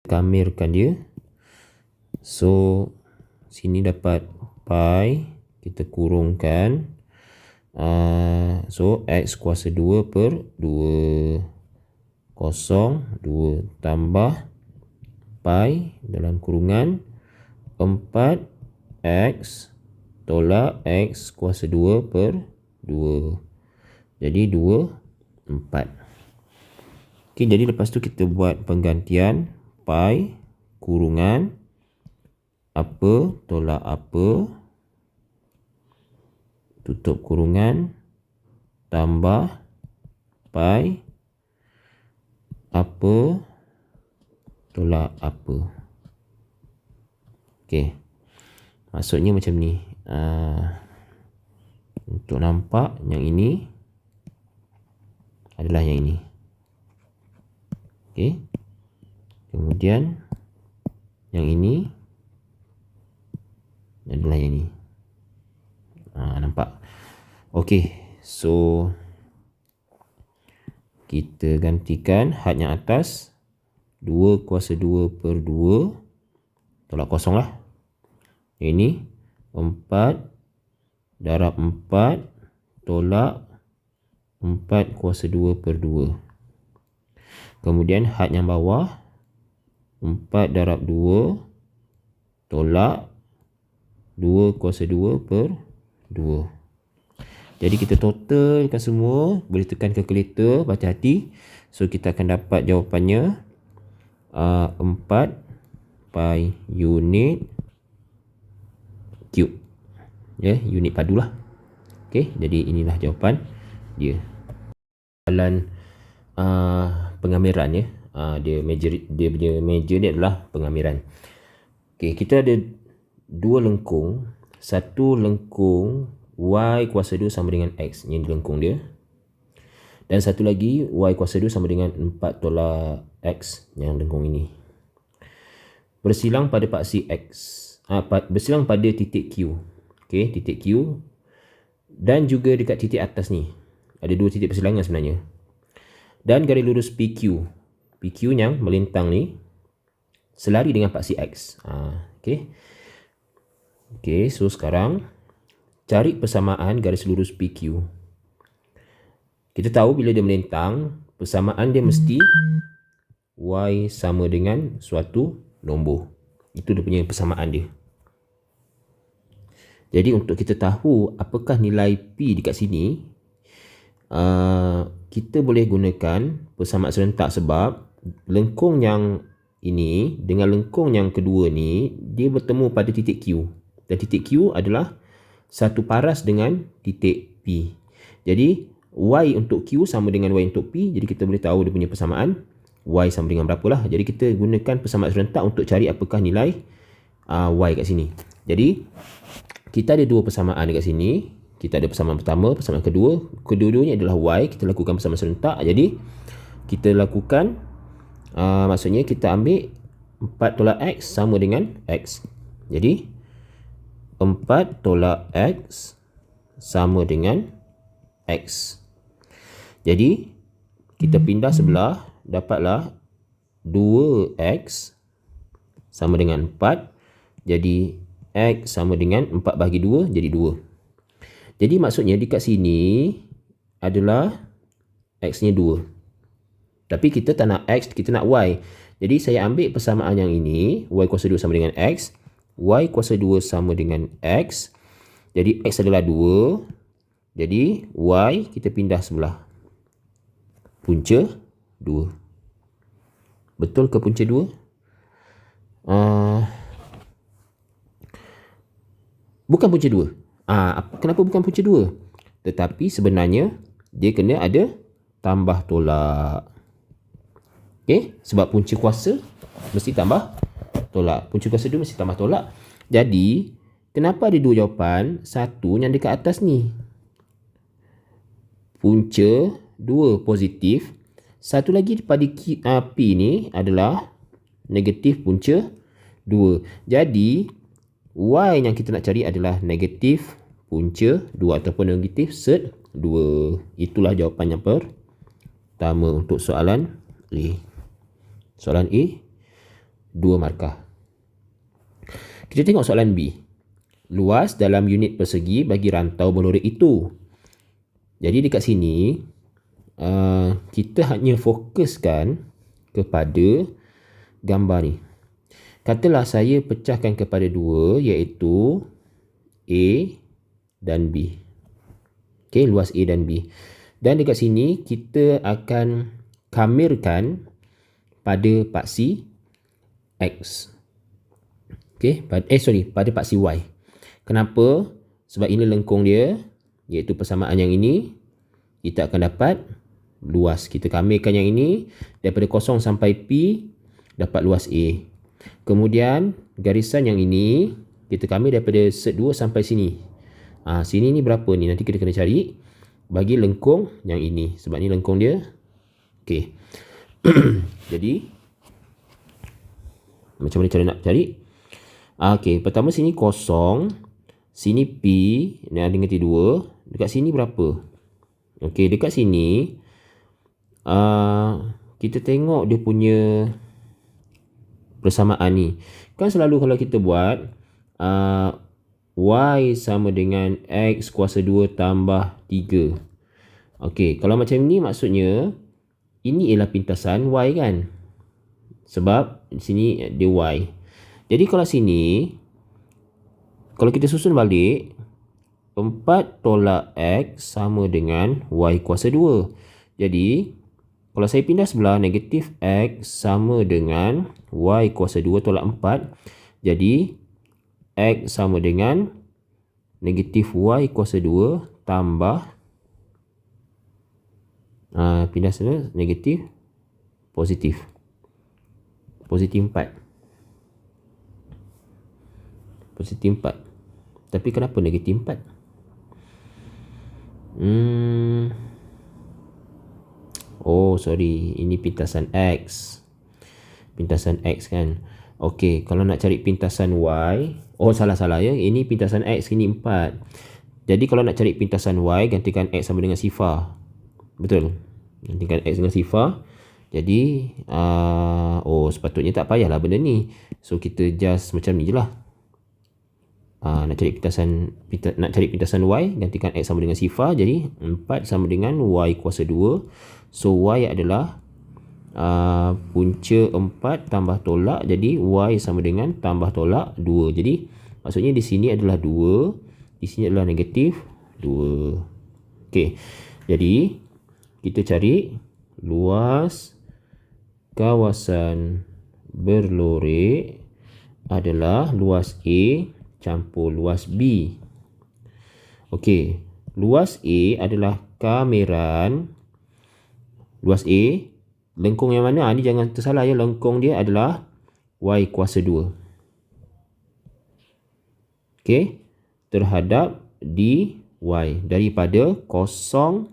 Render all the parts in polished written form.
kamirkan dia. So sini dapat pi, kita kurungkan. So x kuasa 2 per 2 kosong 2 tambah pi dalam kurungan 4x tolak x kuasa 2 per 2. Jadi 2, 4. Okay, jadi lepas tu kita buat penggantian pi kurungan apa tolak apa tutup kurungan tambah pi apa tolak apa. Okey. Maksudnya macam ni. Untuk nampak yang ini adalah yang ini. Okey. Kemudian yang ini adalah yang ini. Nampak? Okey. So kita gantikan had yang atas 2 kuasa 2 per 2 tolak kosong lah. Ini 4 darab 4 tolak 4 kuasa 2 per 2. Kemudian had yang bawah 4 darab 2 tolak 2 kuasa 2 per 2. Jadi kita totalkan semua, boleh tekan kalkulator, baca hati. So kita akan dapat jawapannya 4 pi unit cube. Unit padu lah. Okay, jadi inilah jawapan dia. Soalan pengamiran dia punya meja dia adalah pengamiran. Okay, kita ada dua lengkung. Satu lengkung y kuasa 2 sama dengan x, yang lengkung dia. Dan satu lagi y kuasa 2 sama dengan 4 tolak x, yang lengkung ini. Bersilang pada paksi x. Bersilang pada titik Q. Okay, titik Q. Dan juga dekat titik atas ni. Ada dua titik persilangan sebenarnya. Dan garis lurus PQ. PQ yang melintang ni selari dengan paksi X. Okay. Okay, so sekarang cari persamaan garis lurus PQ. Kita tahu bila dia melintang, persamaan dia mesti y sama dengan suatu nombor. Itu dia punya persamaan dia. Jadi untuk kita tahu apakah nilai P dekat sini, kita boleh gunakan persamaan serentak sebab lengkung yang ini dengan lengkung yang kedua ni, dia bertemu pada titik Q. Dan titik Q adalah satu paras dengan titik P. Jadi y untuk Q sama dengan y untuk P. Jadi kita boleh tahu dia punya persamaan y sama dengan berapa lah. Jadi kita gunakan persamaan serentak untuk cari apakah nilai y kat sini. Jadi kita ada dua persamaan dekat sini. Kita ada persamaan pertama, persamaan kedua. Kedua-duanya adalah y. Kita lakukan persamaan serentak. Jadi kita lakukan, maksudnya kita ambil 4 tolak x sama dengan x. Jadi 4 tolak x sama dengan x. Jadi kita pindah sebelah, dapatlah 2x sama dengan 4. Jadi x sama dengan 4 bahagi 2, jadi 2. Jadi maksudnya dekat sini adalah x-nya 2. Tapi kita tak nak x, kita nak y. Jadi saya ambil persamaan yang ini, y kuasa 2 sama dengan x. Y kuasa 2 sama dengan x. Jadi x adalah 2. Jadi y kita pindah sebelah. Punca 2. Betul ke punca 2? Bukan punca 2. Kenapa bukan punca 2? Tetapi sebenarnya dia kena ada tambah tolak. Okay? Sebab punca kuasa mesti tambah tolak. Punca kuasa 2 mesti tambah tolak. Jadi kenapa ada dua jawapan? Satu yang dekat atas ni, punca 2 positif. Satu lagi pada P ni adalah negatif punca 2. Jadi y yang kita nak cari adalah negatif punca 2 ataupun negatif sert 2. Itulah jawapan yang pertama untuk soalan A. Soalan A. 2 markah. Kita tengok soalan B. Luas dalam unit persegi bagi rantau berlori itu. Jadi dekat sini, kita hanya fokuskan kepada gambar ni. Katalah saya pecahkan kepada 2, iaitu A dan B. Okey, luas A dan B. Dan dekat sini kita akan kamirkan pada paksi X. Okey, pada paksi Y. Kenapa? Sebab ini lengkung dia, iaitu persamaan yang ini. Kita akan dapat luas. Kita kamirkan yang ini daripada 0 sampai P, dapat luas A. Kemudian garisan yang ini kita kamir daripada set 2 sampai sini. Sini ni berapa ni? Nanti kita kena cari bagi lengkung yang ini. Sebab ni lengkung dia. Okey. Jadi macam mana cara nak cari? Okey, pertama sini 0, sini P, ni ada dengan T2. Dekat sini berapa? Okey, dekat sini kita tengok dia punya persamaan ni. Kan selalu kalau kita buat Y sama dengan X kuasa 2 tambah 3. Okey, kalau macam ni maksudnya ini ialah pintasan Y kan? Sebab di sini dia Y. Jadi kalau sini, kalau kita susun balik, 4 tolak X sama dengan Y kuasa 2. Jadi kalau saya pindah sebelah, negatif X sama dengan Y kuasa 2 tolak 4. Jadi X sama dengan negatif Y kuasa 2 tambah pindah sana, negatif, positif. Positif 4. Positif 4. Tapi kenapa negatif 4? Oh, sorry. Ini pintasan X. Pintasan X kan. Okey, kalau nak cari pintasan Y. Oh, salah-salah ya. Ini pintasan X, ini 4. Jadi kalau nak cari pintasan Y, gantikan X sama dengan sifar. Betul. Gantikan X dengan sifar. Jadi, sepatutnya tak payahlah benda ni. So, kita just macam ni je lah. Nak cari pintasan Y, gantikan X sama dengan sifar. Jadi 4 sama dengan Y kuasa 2. So Y adalah punca 4 tambah tolak. Jadi Y sama dengan tambah tolak 2. Jadi maksudnya di sini adalah 2, di sini adalah negatif 2. Okey, jadi kita cari luas kawasan berlorek adalah luas A campur luas B. Okey, luas A adalah kameran. Luas A, lengkung yang mana? Ni jangan tersalah ya, lengkung dia adalah Y kuasa 2. Okey, terhadap DY daripada 0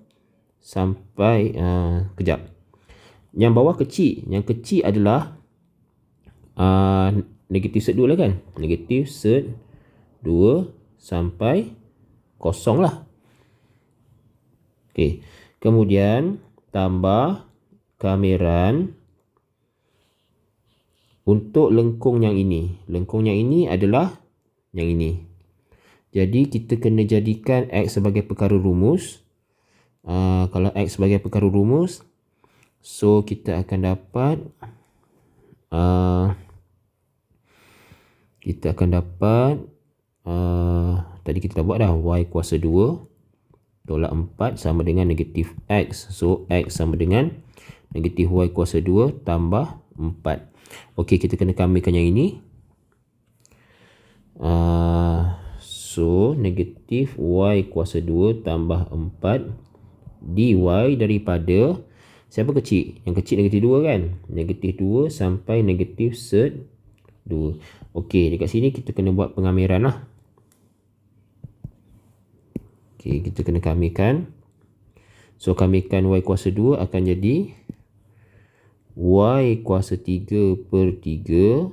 sampai kejap. Yang bawah kecil, yang kecil adalah negatif set 2 lah kan? Negatif set 2 sampai 0 lah. Okey, kemudian tambah kameran untuk lengkung yang ini. Lengkung yang ini adalah yang ini. Jadi kita kena jadikan X sebagai perkara rumus. Kalau X sebagai perkara rumus, so kita akan dapat tadi kita dah buat dah, Y kuasa 2 tolak 4 sama dengan negatif X. So X sama dengan negatif Y kuasa 2 tambah 4. Okey, kita kena kamirkan yang ini. So negatif Y kuasa 2 tambah 4 dy daripada siapa kecil? Yang kecil negatif 2 kan? Negatif 2 sampai negatif set 2. Okey, dekat sini kita kena buat pengamiran lah. Okey, kita kena kamirkan. So, kamirkan Y kuasa 2 akan jadi Y kuasa 3 per 3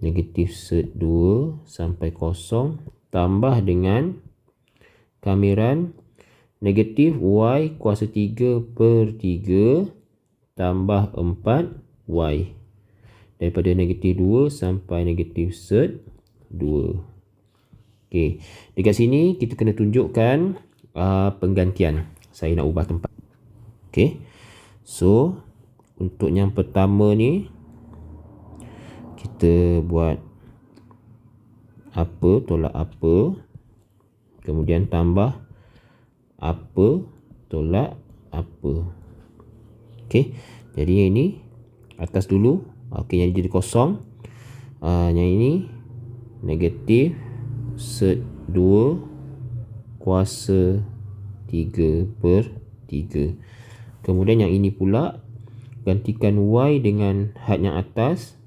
negatif set 2 sampai 0 tambah dengan kamiran negatif Y kuasa 3 per 3 tambah 4Y. daripada negatif 2 sampai negatif sed 2. Okey, dekat sini kita kena tunjukkan penggantian. Saya nak ubah tempat. Okey, so untuk yang pertama ni kita buat apa tolak apa, kemudian tambah apa tolak apa. Okey, jadi yang ini atas dulu. Okey, yang jadi kosong. Yang ini negatif sed 2 kuasa 3/3. Kemudian yang ini pula gantikan y dengan had yang atas,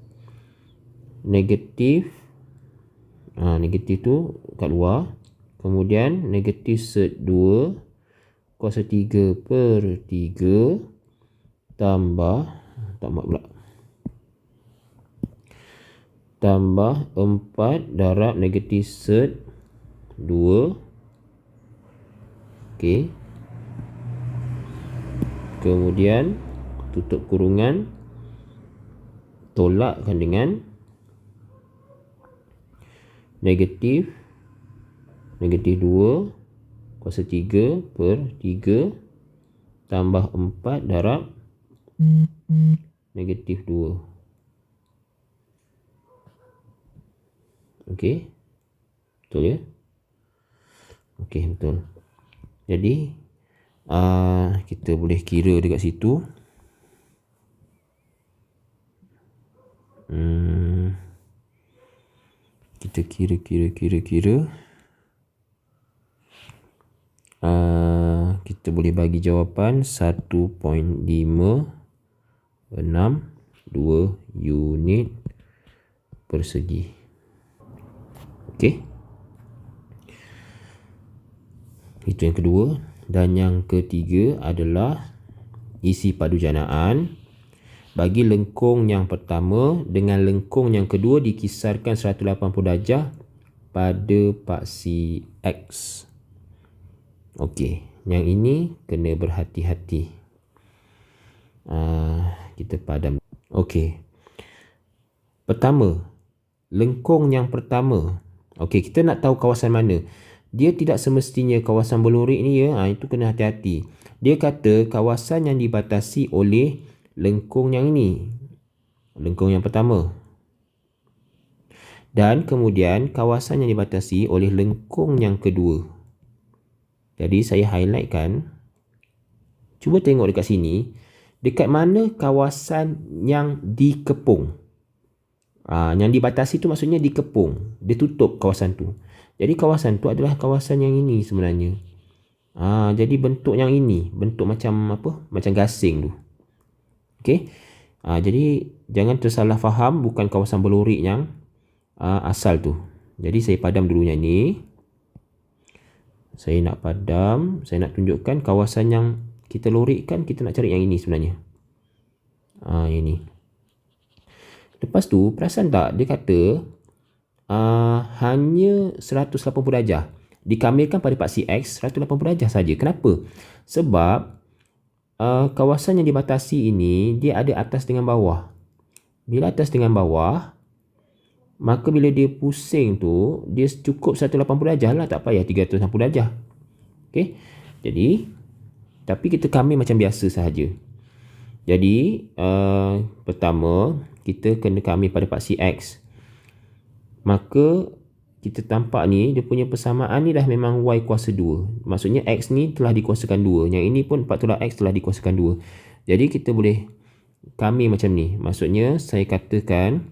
negatif negatif tu kat luar, kemudian negatif sed 2 kuasa 3/3 tambah tambah 4 darab negatif sed 2. Okey, kemudian tutup kurungan, tolakkan dengan negatif 2 kuasa 3/3 tambah 4 darab negatif 2. Okey, betul ya? Okey, betul. Jadi kita boleh kira dekat situ. Kita kira. Kita boleh bagi jawapan 1.562 unit persegi. Okey, itu yang kedua. Dan yang ketiga adalah isi padu janaan bagi lengkung yang pertama dengan lengkung yang kedua dikisarkan 180 darjah pada paksi X. Okey, yang ini kena berhati-hati. Kita padam. Okey, pertama, lengkung yang pertama. Okey, kita nak tahu kawasan mana. Dia tidak semestinya kawasan belurik ni ya. Itu kena hati-hati. Dia kata kawasan yang dibatasi oleh lengkung yang ini, lengkung yang pertama. Dan kemudian kawasan yang dibatasi oleh lengkung yang kedua. Jadi saya highlightkan. Cuba tengok dekat sini. Dekat mana kawasan yang dikepung. Yang dibatasi tu maksudnya dikepung. Dia tutup kawasan tu. Jadi kawasan tu adalah kawasan yang ini sebenarnya. Jadi bentuk yang ini, bentuk macam apa? Macam gasing tu. Okey. Jadi jangan tersalah faham, bukan kawasan belurik yang asal tu. Jadi saya padam dulu yang ni. Saya nak padam, saya nak tunjukkan kawasan yang kita lorikkan, kita nak cari yang ini sebenarnya. Yang ni. Lepas tu, perasan tak dia kata hanya 180 darjah. Dikamirkan pada paksi X 180 darjah saja. Kenapa? Sebab kawasan yang dibatasi ini dia ada atas dengan bawah. Bila atas dengan bawah, maka bila dia pusing tu, dia cukup 180 darjah lah, tak payah 360 darjah. Okey. Jadi, tapi kita kamir macam biasa sahaja. Jadi, pertama, kita kena kamir pada paksi X. Maka, kita tampak ni, dia punya persamaan ni dah memang Y kuasa 2. Maksudnya, X ni telah dikuasakan 2. Yang ini pun 4 tolak X telah dikuasakan 2. Jadi, kita boleh kamir macam ni. Maksudnya, saya katakan,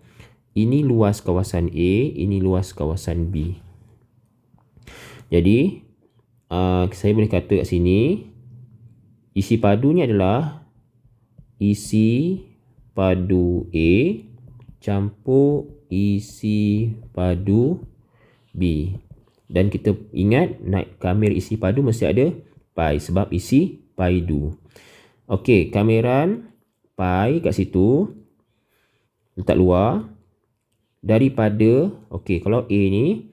ini luas kawasan A, ini luas kawasan B. Jadi, saya boleh kata kat sini, isi padu ni adalah isi padu A campur isi padu B. Dan kita ingat nak kamir isi padu mesti ada pi sebab isi padu. Okey, kamiran pi kat situ letak luar daripada, okey, kalau A ni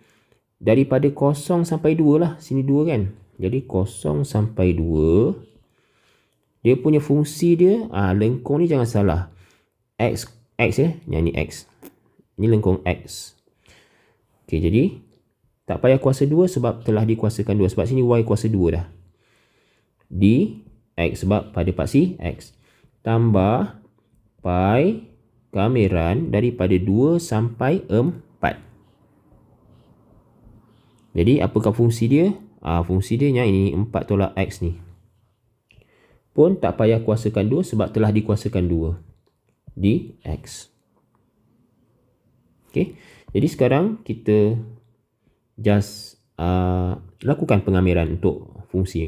daripada 0 sampai 2 lah, sini 2 kan. Jadi 0 sampai 2 dia punya fungsi dia, lengkung ni jangan salah. X X ya. Yang ni X. Ini lengkung X. Okey, jadi tak payah kuasa 2 sebab telah dikuasakan 2. Sebab sini Y kuasa 2 dah. Di X sebab pada paksi X. Tambah pi kameran daripada 2 sampai 4. Jadi apakah fungsi dia? Fungsi dia yang ini 4 tolak X ni. Pun tak payah kuasakan 2 sebab telah dikuasakan 2. Di X. Okay. Jadi sekarang kita just lakukan pengamiran untuk fungsi.